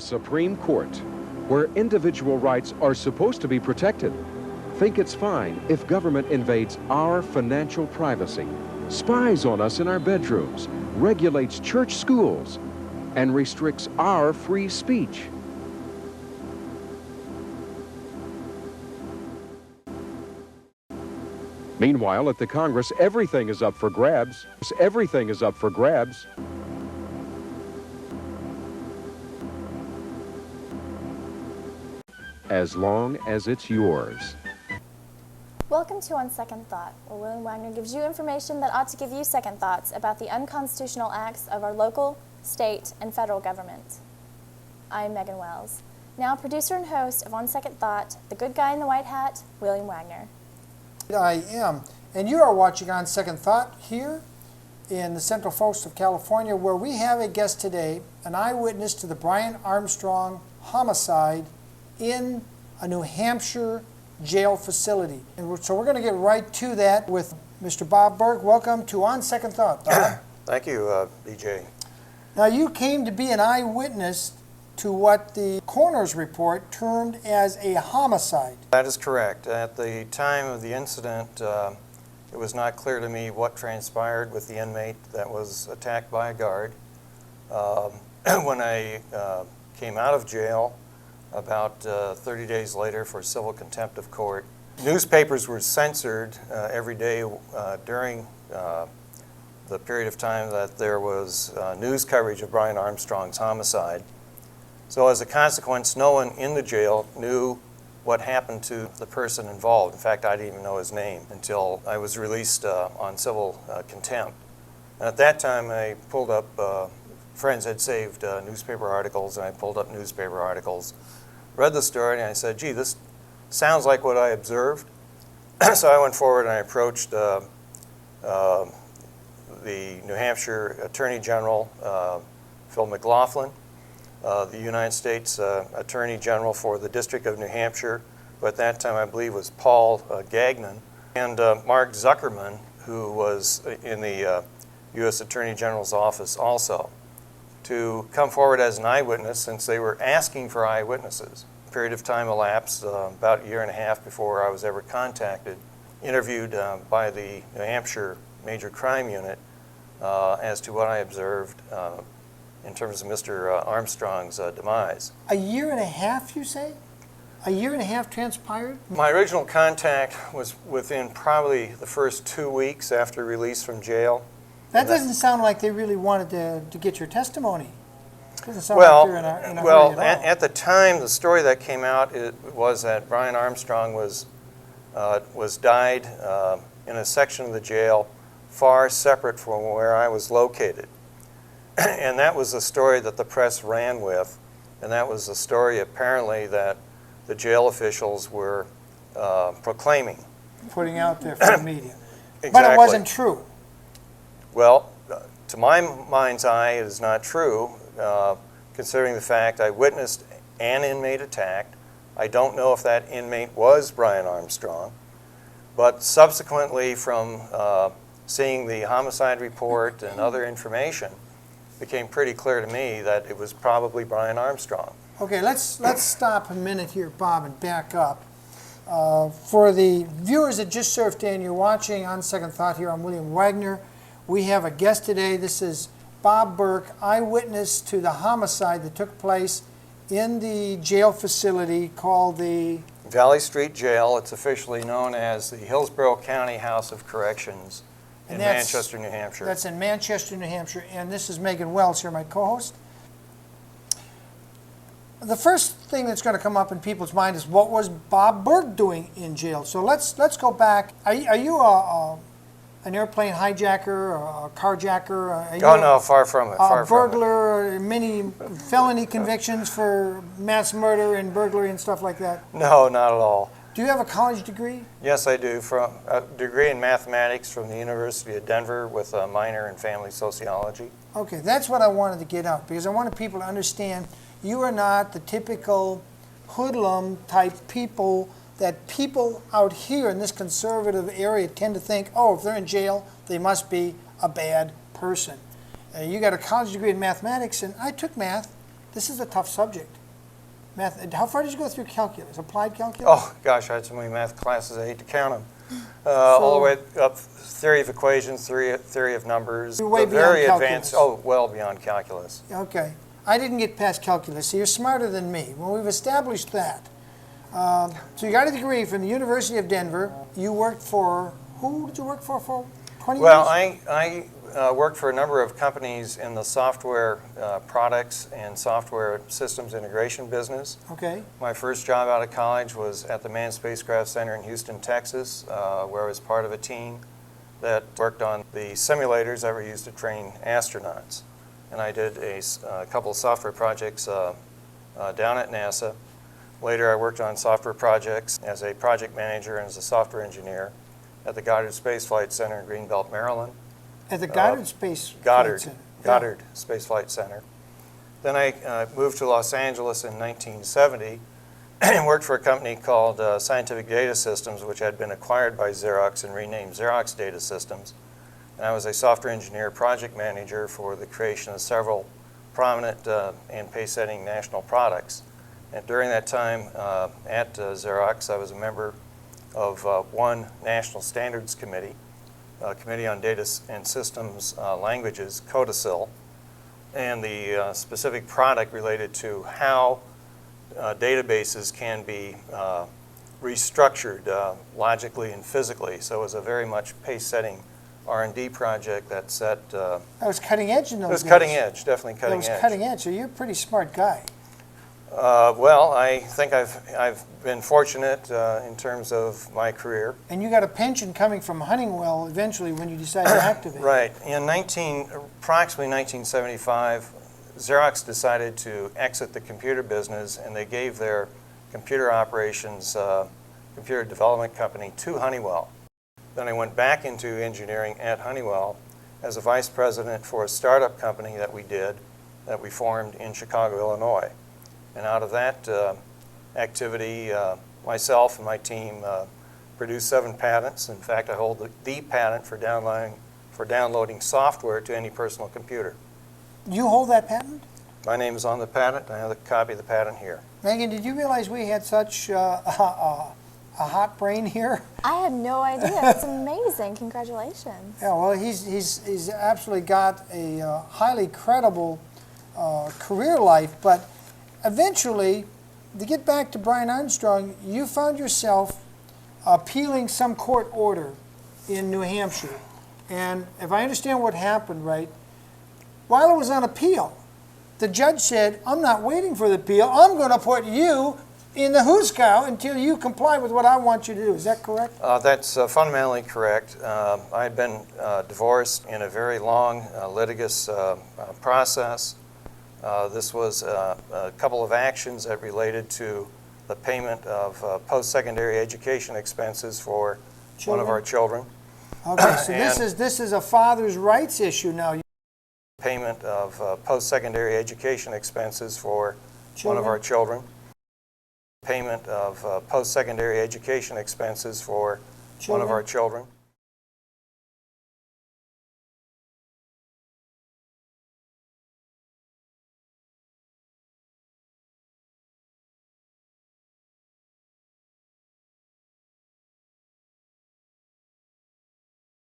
a Supreme Court where individual rights are supposed to be protected, think it's fine if government invades our financial privacy, spies on us in our bedrooms, regulates church schools, and restricts our free speech. Meanwhile, at the Congress, everything is up for grabs. Everything is up for grabs. As long as it's yours. Welcome to On Second Thought, where William Wagner gives you information that ought to give you second thoughts about the unconstitutional acts of our local, state, and federal government. I'm Megan Wells. Now producer and host of On Second Thought, the good guy in the white hat, William Wagner. I am. And you are watching On Second Thought here in the Central Coast of California, where we have a guest today, an eyewitness to the Brian Armstrong homicide in a New Hampshire jail facility. And so we're going to get right to that with Mr. Bob Burke. Welcome to On Second Thought, Bob. Thank you, BJ. Now, you came to be an eyewitness to what the coroner's report termed as a homicide. That is correct. At the time of the incident, it was not clear to me what transpired with the inmate that was attacked by a guard. When I came out of jail about 30 days later for civil contempt of court, newspapers were censored every day during the period of time that there was news coverage of Brian Armstrong's homicide. So as a consequence, no one in the jail knew what happened to the person involved. In fact, I didn't even know his name until I was released on civil contempt. And at that time, I pulled up, friends had saved newspaper articles, and I pulled up newspaper articles, read the story, and I said, gee, this sounds like what I observed. So I went forward and I approached the New Hampshire Attorney General, Phil McLaughlin, the United States Attorney General for the District of New Hampshire, who at that time I believe was Paul Gagnon, and Mark Zuckerman, who was in the U.S. Attorney General's office also, to come forward as an eyewitness since they were asking for eyewitnesses. A period of time elapsed, about a year and a half before I was ever contacted, interviewed by the New Hampshire Major Crime Unit as to what I observed in terms of Mr. Armstrong's demise. A year and a half, you say? A year and a half transpired? My original contact was within probably the first 2 weeks after release from jail. That doesn't sound like they really wanted to get your testimony. Doesn't sound like you're in a hurry at all. At the time, the story that came out was that Brian Armstrong was died in a section of the jail far separate from where I was located. And that was the story that the press ran with, and that was the story apparently that the jail officials were proclaiming. Putting out there for the media. Exactly. But it wasn't true. Well, to my mind's eye, it is not true, considering the fact I witnessed an inmate attacked. I don't know if that inmate was Brian Armstrong, but subsequently from seeing the homicide report and other information, it became pretty clear to me that it was probably Brian Armstrong. Okay, let's stop a minute here, Bob, and back up. For the viewers that just surfed in, you're watching On Second Thought here. I'm William Wagner. We have a guest today. This is Bob Burke, eyewitness to the homicide that took place in the jail facility called the Valley Street Jail. It's officially known as the Hillsborough County House of Corrections in Manchester, New Hampshire. That's in Manchester, New Hampshire. And this is Megan Wells here, my co-host. The first thing that's going to come up in people's mind is what was Bob Burke doing in jail? So let's go back. Are you an airplane hijacker or a carjacker? Oh no, far from it. A burglar, many felony convictions for mass murder and burglary and stuff like that? No, not at all. Do you have a college degree? Yes, I do. From a degree in mathematics from the University of Denver with a minor in family sociology. Okay, that's what I wanted to get out because I wanted people to understand you are not the typical hoodlum type people that people out here in this conservative area tend to think, oh, if they're in jail, they must be a bad person. You got a college degree in mathematics, and I took math, This is a tough subject. Math. How far did you go through calculus? Applied calculus? Oh, gosh, I had so many math classes, I hate to count them. All the way up, theory of equations, theory of numbers. You're way the very beyond advanced, calculus. oh, well beyond calculus. Okay. I didn't get past calculus, so you're smarter than me. Well, we've established that. So you got a degree from the University of Denver. You worked for, who did you work for 20 Well, years? I worked for a number of companies in the software products and software systems integration business. Okay. My first job out of college was at the Manned Spacecraft Center in Houston, Texas, where I was part of a team that worked on the simulators that were used to train astronauts. And I did a couple of software projects down at NASA. Later, I worked on software projects as a project manager and as a software engineer at the Goddard Space Flight Center in Greenbelt, Maryland. At the Goddard Space Goddard, Flight Center. Goddard Space Flight Center. Then I moved to Los Angeles in 1970 and worked for a company called Scientific Data Systems, which had been acquired by Xerox and renamed Xerox Data Systems. And I was a software engineer project manager for the creation of several prominent and pace-setting national products. And during that time at Xerox, I was a member of one National Standards Committee, Committee on Data and Systems Languages, CODISIL, and the specific product related to how databases can be restructured logically and physically. So it was a very much pace-setting R&D project that set... That was cutting edge in those days. It was cutting edge, definitely cutting edge. It was cutting edge, so you're a pretty smart guy. Well, I think I've been fortunate in terms of my career. And you got a pension coming from Honeywell eventually when you decided to activate. Right. In approximately 1975, Xerox decided to exit the computer business, and they gave their computer operations, computer development company to Honeywell. Then I went back into engineering at Honeywell as a vice president for a startup company that we formed in Chicago, Illinois. And out of that activity, myself and my team produced 7 patents. In fact, I hold the patent for downloading software to any personal computer. You hold that patent? My name is on the patent. I have a copy of the patent here. Megan, did you realize we had such a hot brain here? I had no idea. That's amazing. Congratulations. Yeah, well, he's absolutely got a highly credible career life, but eventually, to get back to Brian Armstrong, you found yourself appealing some court order in New Hampshire. And if I understand what happened, right, while it was on appeal, the judge said, I'm not waiting for the appeal. I'm going to put you in the hoosegow until you comply with what I want you to do. Is that correct? That's fundamentally correct. I had been divorced in a very long litigious process. This was a couple of actions that related to the payment of post-secondary education expenses for one of our children. Okay, so this is a father's rights issue now. Payment of post-secondary education expenses for one of our children. Payment of post-secondary education expenses for one of our children.